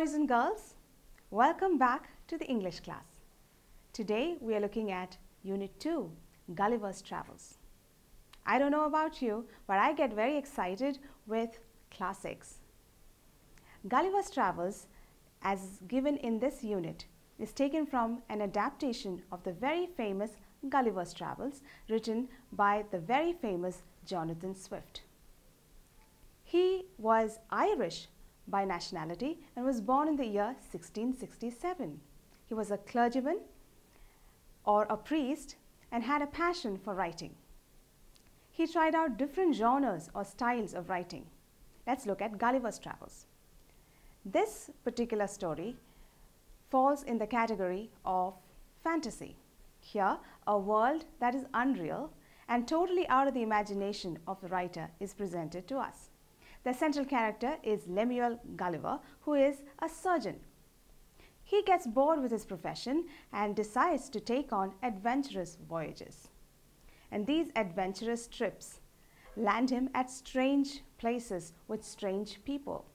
boys and girls, welcome back to the English class. Today we are looking at Unit 2, Gulliver's Travels. I don't know about you, but I get very excited with classics. Gulliver's Travels, as given in this unit, is taken from an adaptation of the very famous Gulliver's Travels written by the very famous Jonathan Swift. He was Irish by nationality and was born in the year 1667. He was a clergyman or a priest and had a passion for writing. He tried out different genres or styles of writing. Let's look at Gulliver's Travels. This particular story falls in the category of fantasy. Here, a world that is unreal and totally out of the imagination of the writer is presented to us. The central character is Lemuel Gulliver, who is a surgeon. He gets bored with his profession and decides to take on adventurous voyages. And these adventurous trips land him at strange places with strange people.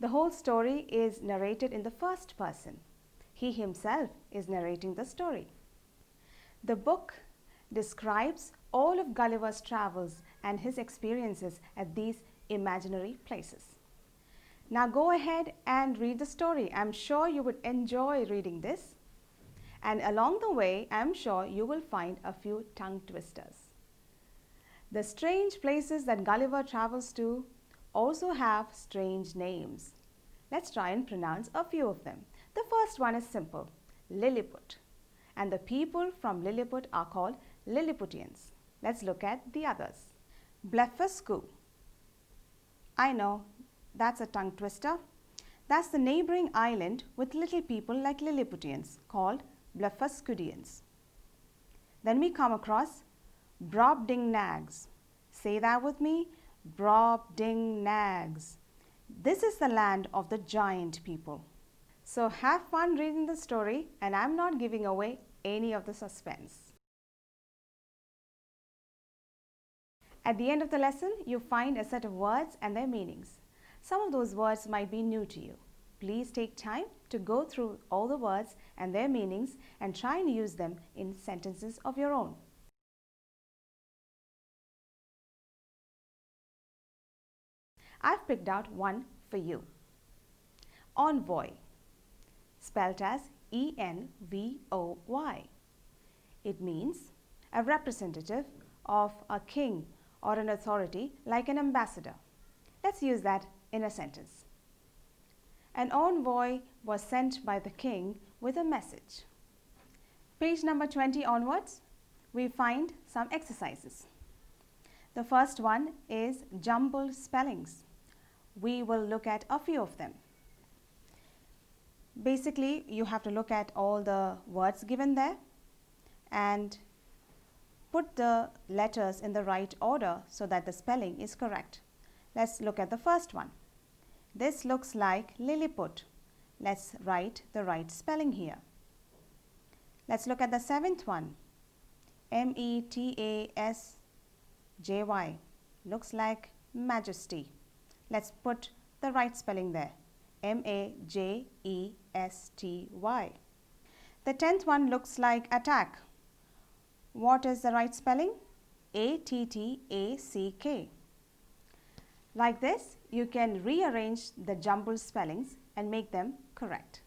The whole story is narrated in the first person. He himself is narrating the story. The book describes all of Gulliver's travels and his experiences at these imaginary places. Now go ahead and read the story. I'm sure you would enjoy reading this. And along the way, I'm sure you will find a few tongue twisters. The strange places that Gulliver travels to also have strange names. Let's try and pronounce a few of them. The first one is simple, Lilliput. And the people from Lilliput are called Lilliputians. Let's look at the others. Blefuscu. I know, that's a tongue twister. That's the neighboring island with little people like Lilliputians called Blefuscudians. Then we come across Brobdingnags. Say that with me, Brobdingnags. This is the land of the giant people. So have fun reading the story, and I'm not giving away any of the suspense. At the end of the lesson, you find a set of words and their meanings. Some of those words might be new to you. Please take time to go through all the words and their meanings and try and use them in sentences of your own. I've picked out one for you. Envoy, spelled as E-N-V-O-Y. It means a representative of a king or an authority like an ambassador. Let's use that in a sentence. An envoy was sent by the king with a message. Page number 20 onwards, we find some exercises. The first one is jumbled spellings. We will look at a few of them. Basically, you have to look at all the words given there and put the letters in the right order so that the spelling is correct. Let's look at the first one. This looks like Lilliput. Let's write the right spelling here. Let's look at the seventh one. M-E-T-A-S-J-Y. Looks like majesty. Let's put the right spelling there. M-A-J-E-S-T-Y. The 10th one looks like attack. What is the right spelling? A-T-T-A-C-K. Like this, you can rearrange the jumbled spellings and make them correct.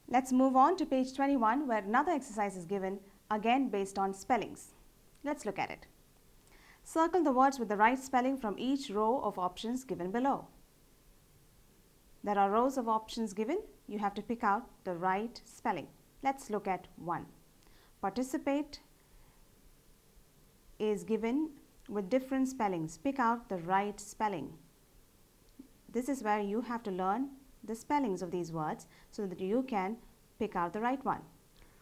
Let's move on to page 21 where another exercise is given, again based on spellings. Let's look at it. Circle the words with the right spelling from each row of options given below. There are rows of options given. You have to pick out the right spelling. Let's look at one. Participate is given with different spellings. Pick out the right spelling. This is where you have to learn the spellings of these words so that you can pick out the right one.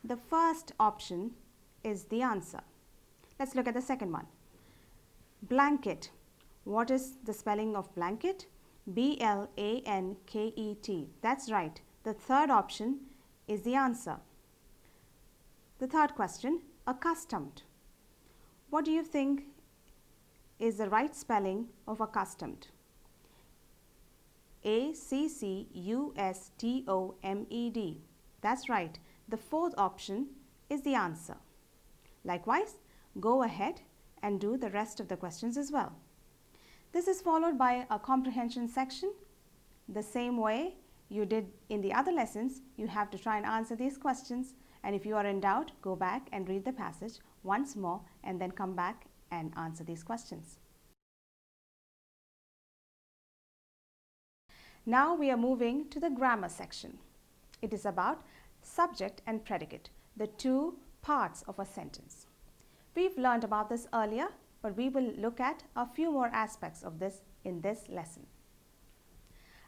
The first option is the answer. Let's look at the second one. Blanket. What is the spelling of blanket? B-L-A-N-K-E-T. That's right. The third option is the answer. The third question, accustomed. What do you think is the right spelling of accustomed? ACCUSTOMED. That's right, the fourth option is the answer. Likewise, go ahead and do the rest of the questions as well. This is followed by a comprehension section. The same way you did in the other lessons, you have to try and answer these questions, and if you are in doubt, go back and read the passage once more and then come back and answer these questions. Now we are moving to the grammar section. It is about subject and predicate, the two parts of a sentence. We've learned about this earlier, but we will look at a few more aspects of this in this lesson.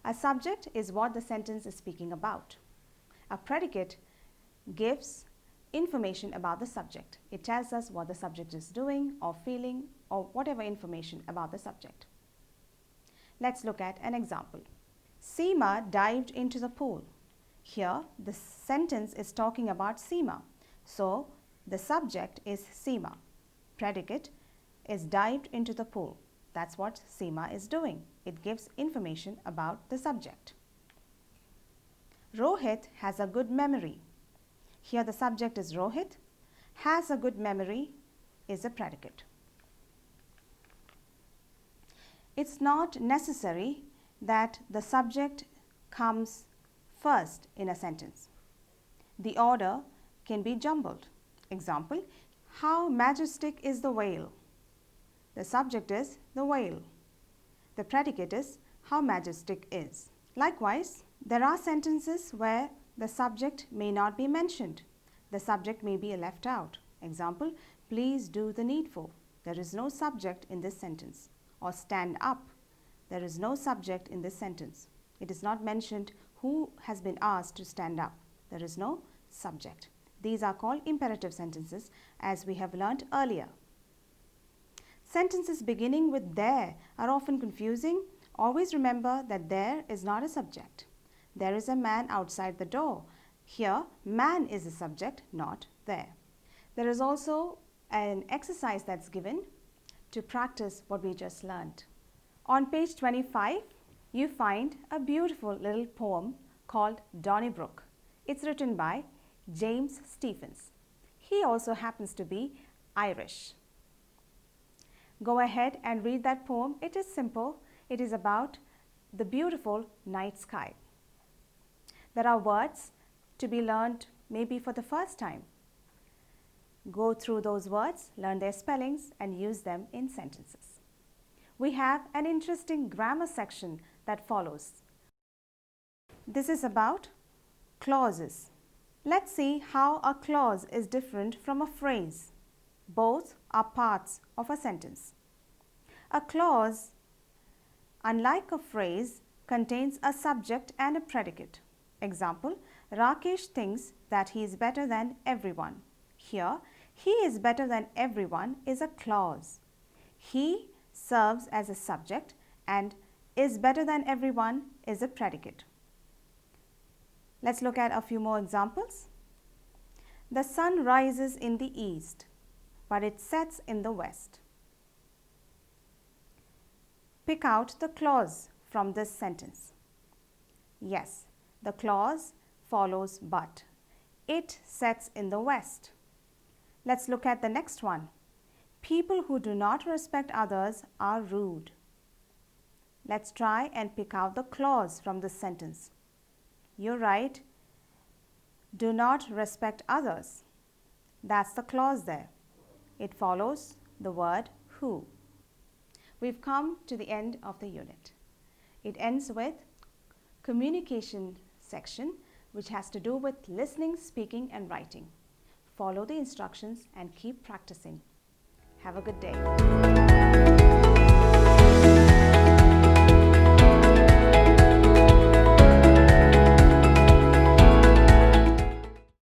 A subject is what the sentence is speaking about. A predicate gives information about the subject. It tells us what the subject is doing or feeling or whatever information about the subject. Let's look at an example. Seema dived into the pool. Here, the sentence is talking about Seema. So, the subject is Seema. Predicate is dived into the pool. That's what Seema is doing. It gives information about the subject. Rohit has a good memory. Here the subject is Rohit. Has a good memory is a predicate. It's not necessary that the subject comes first in a sentence. The order can be jumbled. Example, how majestic is the whale? The subject is the whale. The predicate is how majestic is. Likewise, there are sentences where the subject may not be mentioned. The subject may be left out. Example, please do the needful. There is no subject in this sentence. Or stand up. There is no subject in this sentence. It is not mentioned who has been asked to stand up. There is no subject. These are called imperative sentences, as we have learnt earlier. Sentences beginning with there are often confusing. Always remember that there is not a subject. There is a man outside the door. Here, man is the subject, not there. There is also an exercise that's given to practice what we just learned. On page 25, you find a beautiful little poem called Donnybrook. It's written by James Stephens. He also happens to be Irish. Go ahead and read that poem. It is simple. It is about the beautiful night sky. There are words to be learned maybe for the first time. Go through those words, learn their spellings, and use them in sentences. We have an interesting grammar section that follows. This is about clauses. Let's see how a clause is different from a phrase. Both are parts of a sentence. A clause, unlike a phrase, contains a subject and a predicate. Example, Rakesh thinks that he is better than everyone. Here, he is better than everyone is a clause. He serves as a subject and is better than everyone is a predicate. Let's look at a few more examples. The sun rises in the east, but it sets in the west. Pick out the clause from this sentence. Yes, the clause follows but. It sets in the west. Let's look at the next one. People who do not respect others are rude. Let's try and pick out the clause from this sentence. You're right. Do not respect others. That's the clause there. It follows the word who. We've come to the end of the unit. It ends with communication section, which has to do with listening, speaking, and writing. Follow the instructions and keep practicing. Have a good day.